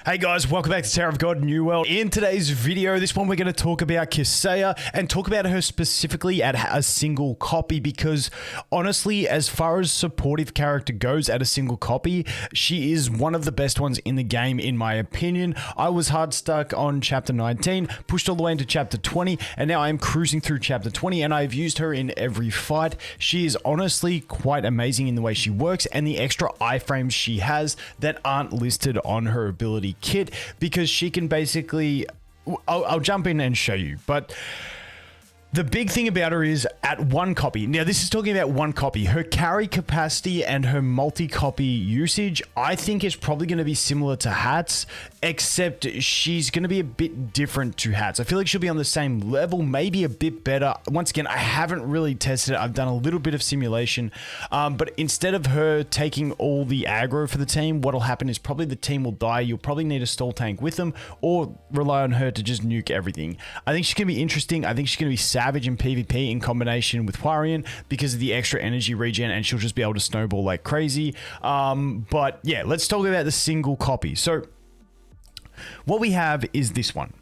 Hey guys, welcome back to Tower of God New World. In today's video, this one we're going to talk about Kiseia and talk about her specifically at a single copy because honestly, as far as supportive character goes at a single copy, she is one of the best ones in the game in my opinion. I was hard stuck on chapter 19, pushed all the way into chapter 20, and now I'm cruising through chapter 20 and I've used her in every fight. She is honestly quite amazing in the way she works and the extra iframes she has that aren't listed on her ability kit because she can basically I'll jump in and show you, but the big thing about her is at one copy. Now, this is talking about one copy. Her carry capacity and her multi-copy usage, I think is probably going to be similar to Hats, except she's going to be a bit different to Hats. I feel like she'll be on the same level, maybe a bit better. Once again, I haven't really tested it. I've done a little bit of simulation, but instead of her taking all the aggro for the team, what'll happen is probably the team will die. You'll probably need a stall tank with them or rely on her to just nuke everything. I think she's going to be interesting. I think she's going to be savage in PvP in combination with Warian because of the extra energy regen, and she'll just be able to snowball like crazy. But yeah, let's talk about the single copy. So what we have is this one.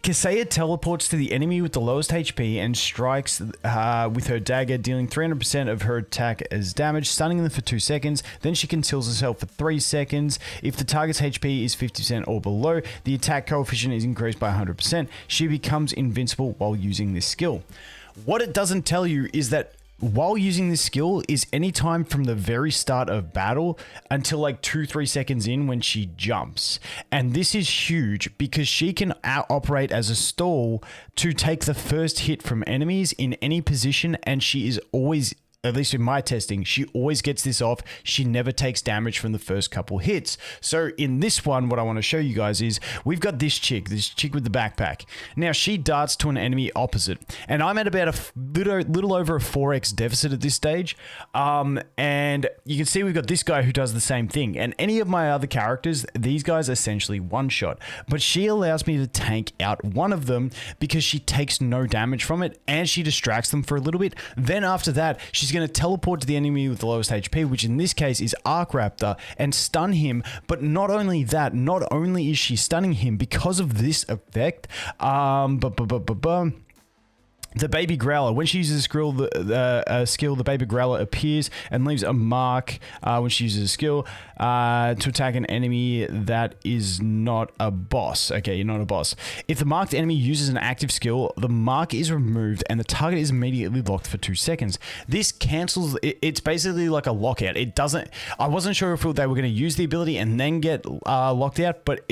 Caseya teleports to the enemy with the lowest HP and strikes with her dagger, dealing 300% of her attack as damage, stunning them for 2 seconds. Then she conceals herself for 3 seconds. If the target's HP is 50% or below, the attack coefficient is increased by 100%. She becomes invincible while using this skill. What it doesn't tell you is that while using this skill is any time from the very start of battle until like 2-3 seconds in when she jumps. And this is huge because she can operate as a stall to take the first hit from enemies in any position, and she is always, at least in my testing, she always gets this off. She never takes damage from the first couple hits. So in this one, what I want to show you guys is we've got this chick with the backpack. Now she darts to an enemy opposite, and I'm at about a little over a 4x deficit at this stage. And you can see we've got this guy who does the same thing. And any of my other characters, these guys essentially one shot, but she allows me to tank out one of them because she takes no damage from it and she distracts them for a little bit. Then after that, she's going to teleport to the enemy with the lowest HP, which in this case is Arc Raptor, and stun him. But not only that, not only is she stunning him because of this effect, the baby growler, when she uses a skill, the baby growler appears and leaves a mark when she uses a skill to attack an enemy that is not a boss. Okay, you're not a boss. If the marked enemy uses an active skill, the mark is removed and the target is immediately locked for 2 seconds. This cancels, it's basically like a lockout. It doesn't, I wasn't sure if they were going to use the ability and then get locked out, but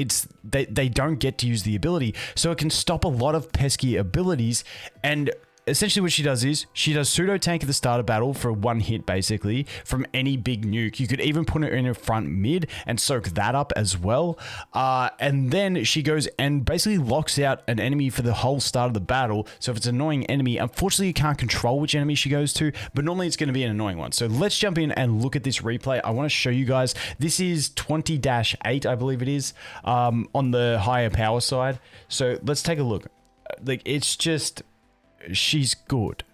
they don't get to use the ability. So it can stop a lot of pesky abilities. And essentially what she does is she does pseudo tank at the start of battle for one hit basically from any big nuke. You could even put her in her front mid and soak that up as well. And then she goes and basically locks out an enemy for the whole start of the battle. So if it's an annoying enemy, unfortunately you can't control which enemy she goes to, but normally it's going to be an annoying one. So let's jump in and look at this replay. I want to show you guys. This is 20-8, I believe it is, on the higher power side. So let's take a look. Like, it's just, she's good.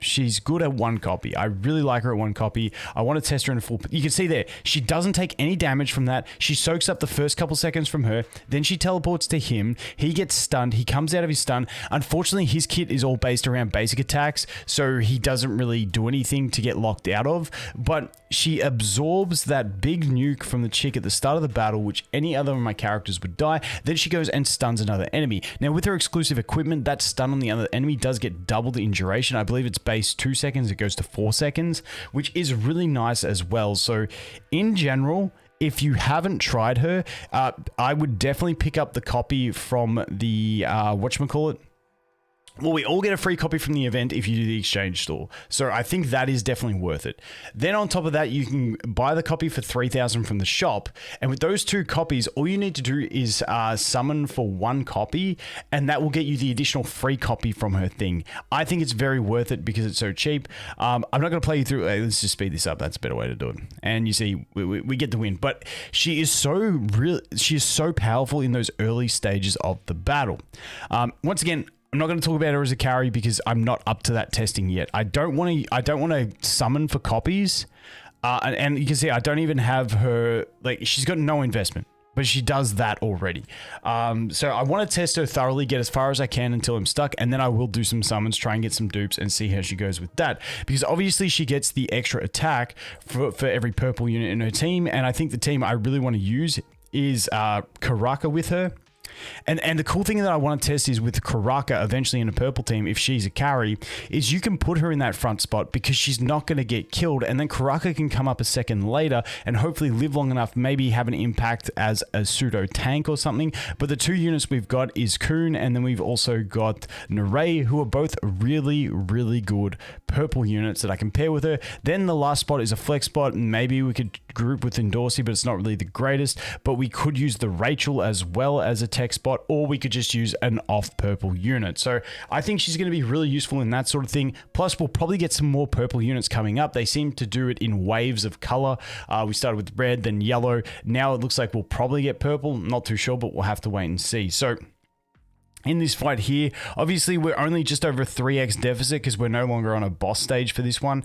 She's good at one copy. I really like her at one copy. I want to test her in a full. You can see there, she doesn't take any damage from that. She soaks up the first couple seconds from her. Then she teleports to him. He gets stunned. He comes out of his stun. Unfortunately, his kit is all based around basic attacks, so he doesn't really do anything to get locked out of. But she absorbs that big nuke from the chick at the start of the battle, which any other of my characters would die. Then she goes and stuns another enemy. Now, with her exclusive equipment, that stun on the other enemy does get doubled in duration. I believe it's base 2 seconds, it goes to 4 seconds, which is really nice as well. So in general, if you haven't tried her, I would definitely pick up the copy from the whatchamacallit. Well, we all get a free copy from the event if you do the exchange store. So I think that is definitely worth it. Then on top of that, you can buy the copy for 3,000 from the shop. And with those 2 copies, all you need to do is summon for 1 copy, and that will get you the additional free copy from her thing. I think it's very worth it because it's so cheap. I'm not going to play you through. Let's just speed this up. That's a better way to do it. And you see, we get the win. But she is so powerful in those early stages of the battle. Once again, I'm not going to talk about her as a carry because I'm not up to that testing yet. I don't want to summon for copies. And you can see I don't even have her, like, she's got no investment. but she does that already. So I want to test her thoroughly, get as far as I can until I'm stuck, and then I will do some summons, try and get some dupes, and see how she goes with that. Because obviously she gets the extra attack for every purple unit in her team, and I think the team I really want to use is Karaka with her. And the cool thing that I want to test is with Karaka eventually in a purple team, if she's a carry, is you can put her in that front spot because she's not going to get killed, and then Karaka can come up a second later and hopefully live long enough, maybe have an impact as a pseudo tank or something. But the two units we've got is Kun, and then we've also got Narei, who are both really, really good purple units that I can pair with her. Then the last spot is a flex spot, and maybe we could group with Endorsi, but it's not really the greatest. But we could use the Rachel as well as a tech spot, or we could just use an off purple unit. So I think she's going to be really useful in that sort of thing. Plus, we'll probably get some more purple units coming up. They seem to do it in waves of color. We started with red, then yellow. Now it looks like we'll probably get purple. Not too sure, but we'll have to wait and see. So in this fight here, obviously we're only just over a 3x deficit because we're no longer on a boss stage for this one.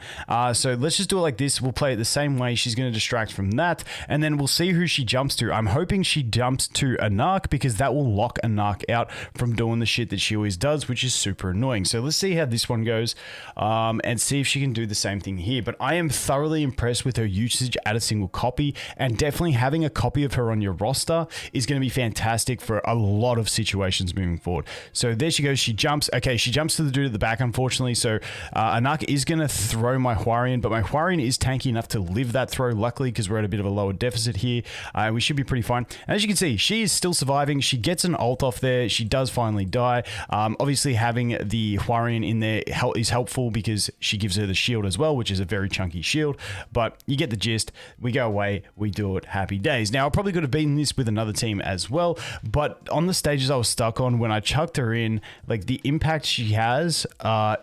So let's just do it like this. We'll play it the same way. She's going to distract from that, and then we'll see who she jumps to. I'm hoping she jumps to a narc because that will lock a narc out from doing the shit that she always does, which is super annoying. So let's see how this one goes and see if she can do the same thing here. But I am thoroughly impressed with her usage at a single copy, and definitely having a copy of her on your roster is going to be fantastic for a lot of situations moving forward. So there she goes. She jumps. Okay, she jumps to the dude at the back, unfortunately. So Anaka is going to throw my Huarian, but my Huarian is tanky enough to live that throw, luckily, because we're at a bit of a lower deficit here. We should be pretty fine. And as you can see, she is still surviving. She gets an ult off there. She does finally die. Obviously, having the Huarian in there is helpful because she gives her the shield as well, which is a very chunky shield. But you get the gist. We go away. We do it. Happy days. Now, I probably could have beaten this with another team as well, but on the stages I was stuck on, when I chucked her in, like, the impact she has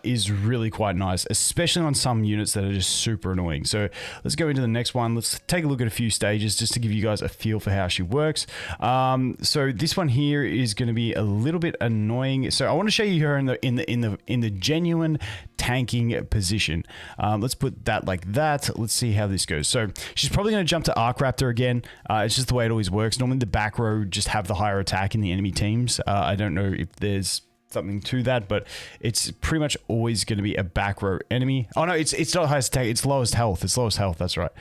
is really quite nice, especially on some units that are just super annoying. So let's go into the next one. Let's take a look at a few stages just to give you guys a feel for how she works. So this one here is going to be a little bit annoying. So I want to show you her in the genuine tanking position. Let's put that like that. Let's see how this goes. So she's probably going to jump to Arc Raptor again. It's just the way it always works. Normally the back row just have the higher attack in the enemy teams. I don't know if there's something to that, but it's pretty much always going to be a back row enemy. Oh no, it's not highest attack, it's lowest health. It's lowest health, that's right.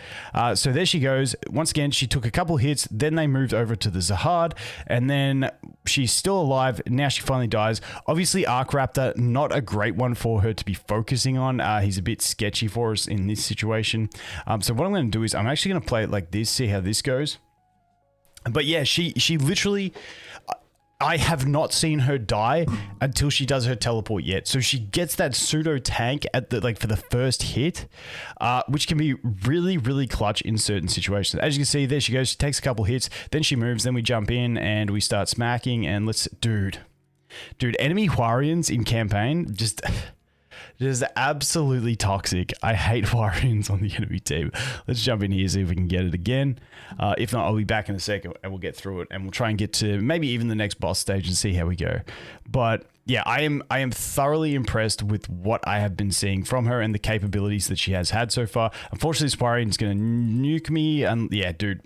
So there she goes. Once again, she took a couple hits, then they moved over to the Zahard, and then she's still alive. Now she finally dies. Obviously, Arc Raptor, not a great one for her to be focusing on. He's a bit sketchy for us in this situation. So what I'm going to do is I'm actually going to play it like this, see how this goes. But yeah, she literally, I have not seen her die until she does her teleport yet. So she gets that pseudo tank at the, like, for the first hit, which can be really, really clutch in certain situations. As you can see, there she goes. She takes a couple hits, then she moves, then we jump in and we start smacking, and let's, dude, enemy Huarians in campaign just absolutely toxic. I hate Huarians on the enemy team. Let's jump in here, see if we can get it again. If not, I'll be back in a second and we'll get through it, and we'll try and get to maybe even the next boss stage and see how we go. But yeah, I am thoroughly impressed with what I have been seeing from her and the capabilities that she has had so far. Unfortunately, this Huarian is going to nuke me, and yeah, dude.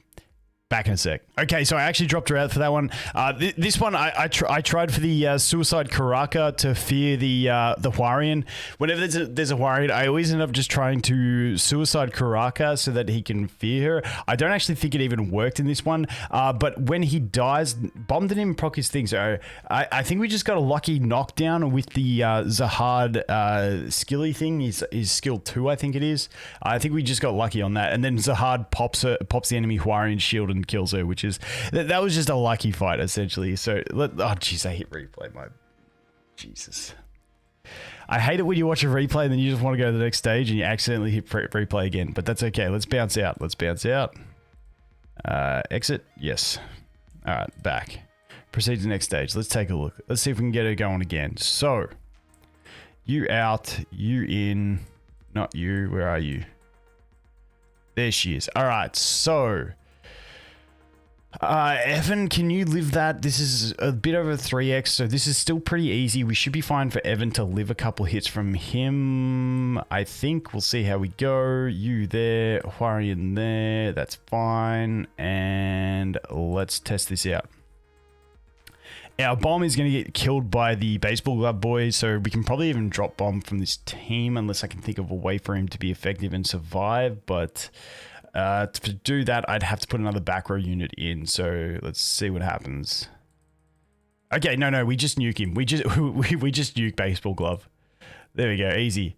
Back in a sec. Okay, so I actually dropped her out for that one. This one, I tried for the Suicide Karaka to fear the Huarian. Whenever there's a Huarian, I always end up just trying to Suicide Karaka so that he can fear her. I don't actually think it even worked in this one, but when he dies, Bomb didn't even proc his thing, so I think we just got a lucky knockdown with the Zahard skilly thing. His skill 2, I think it is. I think we just got lucky on that, and then Zahard pops the enemy Huarian shield and kills her, which is that was just a lucky fight essentially. So oh jeez, I hit replay. My Jesus, I hate it when you watch a replay and then you just want to go to the next stage and you accidentally hit replay again, but that's okay. Let's bounce out. Exit. Yes. All right, back. Proceed to the next stage. Let's take a look. Let's see if we can get her going again. So you out, you in, not you. Where are you? There she is. All right, so Evan, can you live that? This is a bit over 3x, so this is still pretty easy. We should be fine for Evan to live a couple hits from him. I think we'll see how we go. You there, Huarian there, that's fine. And let's test this out. Our bomb is going to get killed by the baseball glove boy, so we can probably even drop bomb from this team unless I can think of a way for him to be effective and survive, but... to do that, I'd have to put another back row unit in. So let's see what happens. Okay, no, we just nuke him. We just nuke baseball glove. There we go, easy.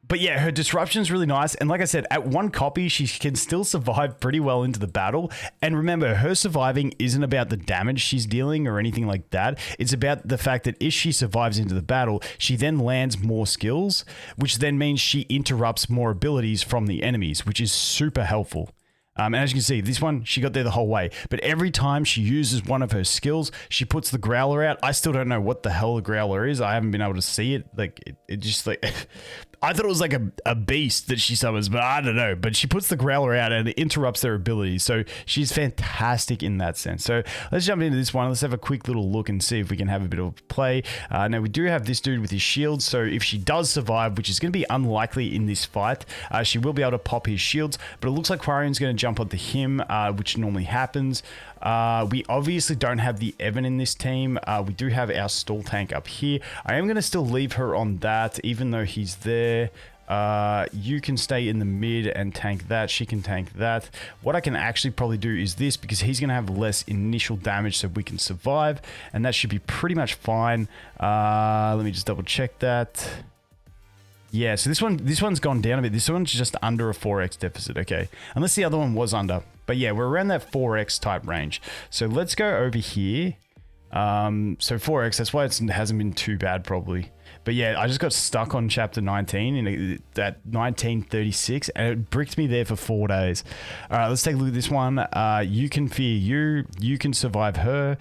But yeah, her disruption's really nice. And like I said, at 1 copy, she can still survive pretty well into the battle. And remember, her surviving isn't about the damage she's dealing or anything like that. It's about the fact that if she survives into the battle, she then lands more skills, which then means she interrupts more abilities from the enemies, which is super helpful. And as you can see, this one, she got there the whole way. But every time she uses one of her skills, she puts the growler out. I still don't know what the hell the growler is. I haven't been able to see it. Like, it just like... I thought it was like a beast that she summons, but I don't know. But she puts the growler out and it interrupts their abilities. So she's fantastic in that sense. So let's jump into this one. Let's have a quick little look and see if we can have a bit of play. Now, we do have this dude with his shields. So if she does survive, which is going to be unlikely in this fight, she will be able to pop his shields. But it looks like Quarian's going to jump onto him, which normally happens. We obviously don't have the Evan in this team. We do have our stall tank up here. I am going to still leave her on that, even though he's there. You can stay in the mid and tank that. She can tank that. What I can actually probably do is this, because he's going to have less initial damage so we can survive, and that should be pretty much fine. Let me just double check that. Yeah, so this one's gone down a bit. This one's just under a 4x deficit, okay. Unless the other one was under. But yeah, we're around that 4x type range. So let's go over here. So 4x, that's why it hasn't been too bad probably. But yeah, I just got stuck on chapter 19 in that 1936, and it bricked me there for 4 days. All right, let's take a look at this one. You can fear you can survive her.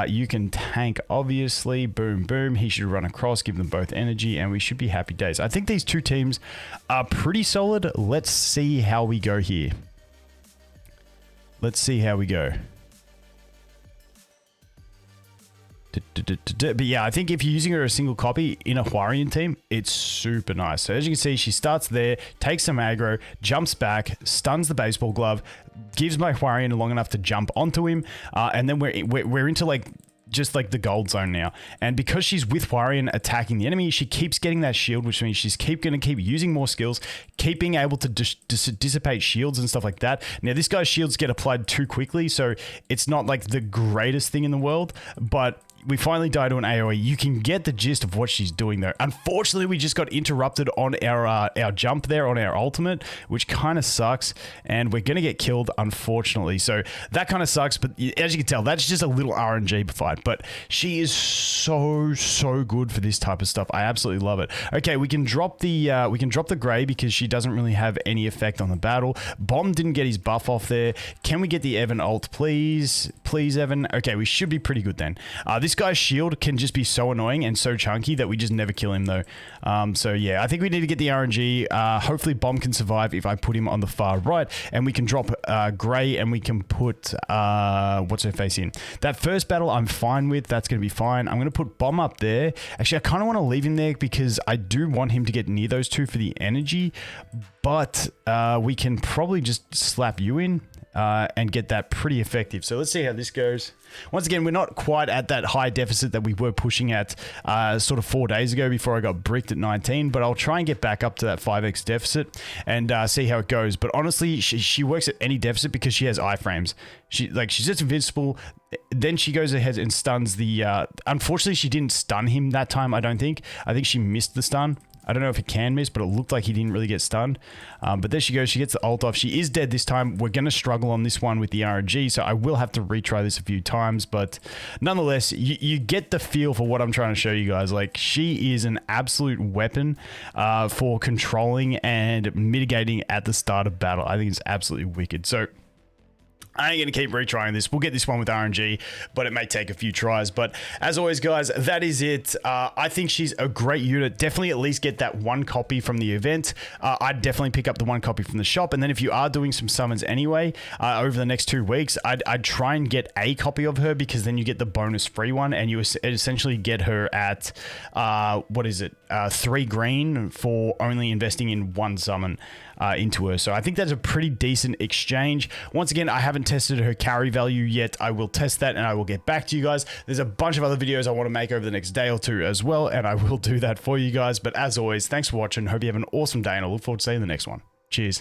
You can tank, obviously. Boom, boom. He should run across, give them both energy, and we should be happy days. I think these two teams are pretty solid. Let's see how we go here. Let's see how we go. But yeah, I think if you're using her as a single copy in a Huarian team, it's super nice. So as you can see, she starts there, takes some aggro, jumps back, stuns the baseball glove, gives my Huarian long enough to jump onto him, and then we're into like just like the gold zone now. And because she's with Huarian attacking the enemy, she keeps getting that shield, which means she's going to keep using more skills, keep being able to dissipate shields and stuff like that. Now, this guy's shields get applied too quickly, so it's not like the greatest thing in the world, but we finally die to an AoE. You can get the gist of what she's doing though. Unfortunately, we just got interrupted on our jump there on our ultimate, which kind of sucks, and we're going to get killed, unfortunately. So that kind of sucks, but as you can tell, that's just a little RNG fight, but she is so good for this type of stuff. I absolutely love it. Okay, we can drop the gray because she doesn't really have any effect on the battle. Bomb didn't get his buff off there. Can we get the Evan ult, please? Please, Evan. Okay, we should be pretty good then. This guy's shield can just be so annoying and so chunky that we just never kill him though. So yeah, I think we need to get the RNG. Hopefully Bomb can survive if I put him on the far right, and we can drop Grey, and we can put what's her face in. That first battle I'm fine with. That's going to be fine. I'm going to put Bomb up there. Actually, I kind of want to leave him there because I do want him to get near those two for the energy, but we can probably just slap you in and get that pretty effective. So let's see how this goes. Once again, we're not quite at that high deficit that we were pushing at sort of 4 days ago before I got bricked at 19, but I'll try and get back up to that 5x deficit and see how it goes. But honestly, she works at any deficit because she has iframes. She's just invincible. Then she goes ahead and stuns the... unfortunately, she didn't stun him that time, I don't think. I think she missed the stun. I don't know if it can miss, but it looked like he didn't really get stunned. But there she goes. She gets the ult off. She is dead this time. We're going to struggle on this one with the RNG, so I will have to retry this a few times. But nonetheless, you get the feel for what I'm trying to show you guys. Like, she is an absolute weapon for controlling and mitigating at the start of battle. I think it's absolutely wicked. So I ain't going to keep retrying this. We'll get this one with RNG, but it may take a few tries. But as always, guys, that is it. I think she's a great unit. Definitely at least get that one copy from the event. I'd definitely pick up the one copy from the shop. And then if you are doing some summons anyway, over the next 2 weeks, I'd try and get a copy of her, because then you get the bonus free one, and you essentially get her at, 3 green for only investing in one summon into her. So I think that's a pretty decent exchange. Once again, I haven't tested her carry value yet. I will test that and I will get back to you guys. There's a bunch of other videos I want to make over the next day or two as well, and I will do that for you guys. But as always, thanks for watching. Hope you have an awesome day, and I look forward to seeing you in the next one. Cheers.